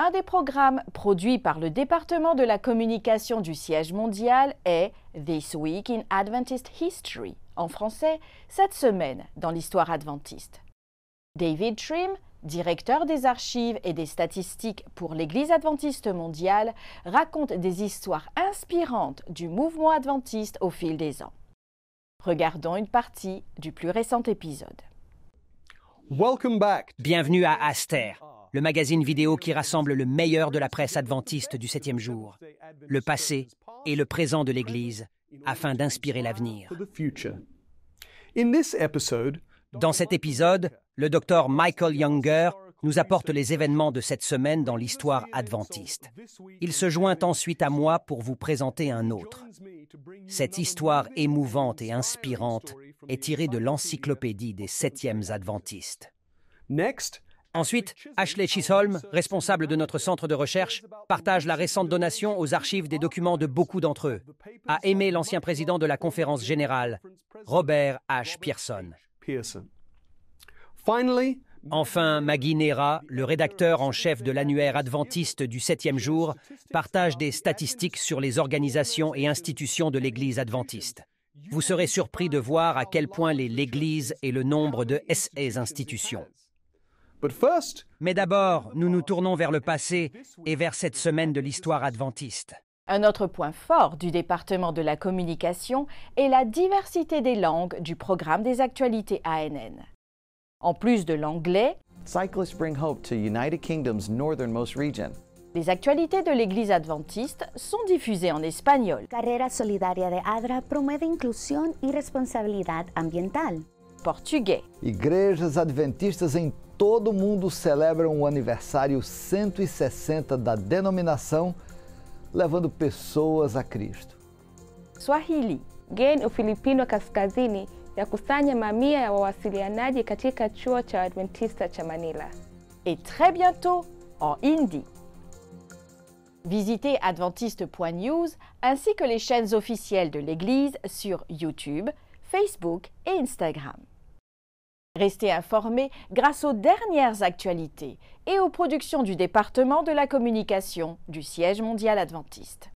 Un des programmes produits par le département de la communication du siège mondial est This Week in Adventist History, en français, cette semaine dans l'histoire adventiste. David Trim, directeur des archives et des statistiques pour l'Église adventiste mondiale, raconte des histoires inspirantes du mouvement adventiste au fil des ans. Regardons une partie du plus récent épisode. Bienvenue à Aster, le magazine vidéo qui rassemble le meilleur de la presse adventiste du 7e jour, le passé et le présent de l'Église, afin d'inspirer l'avenir. Dans cet épisode, le docteur Michael Younger nous apporte les événements de cette semaine dans l'histoire adventiste. Il se joint ensuite à moi pour vous présenter un autre. Cette histoire émouvante et inspirante est tirée de l'encyclopédie des 7e adventistes. Ensuite, Ashley Chisholm, responsable de notre centre de recherche, partage la récente donation aux archives des documents de beaucoup d'entre eux, a aimé l'ancien président de la conférence générale, Robert H. Pearson. Enfin, Maggie Nera, le rédacteur en chef de l'annuaire adventiste du 7e jour, partage des statistiques sur les organisations et institutions de l'Église adventiste. Vous serez surpris de voir à quel point l'Église est le nombre de ces institutions. Mais d'abord, nous nous tournons vers le passé et vers cette semaine de l'histoire adventiste. Un autre point fort du département de la communication est la diversité des langues du programme des actualités ANN. En plus de l'anglais, Cyclists bring hope to United Kingdom's northernmost region. les actualités de l'Église adventiste sont diffusées en espagnol, Carrera Solidaria de ADRA promueve inclusión y responsabilidad ambiental. portugais, Igrejas adventistas em todo o mundo celebram o aniversário 160 da denominação, levando pessoas a Cristo. swahili, Gen Ufilipino Kaskazini yakusanya mamia ya wawasilianaji katika chuo cha Adventista cha Manila. et très bientôt en hindi. Visitez adventiste.news ainsi que les chaînes officielles de l'Église sur YouTube, Facebook et Instagram. Restez informés grâce aux dernières actualités et aux productions du département de la communication du siège mondial adventiste.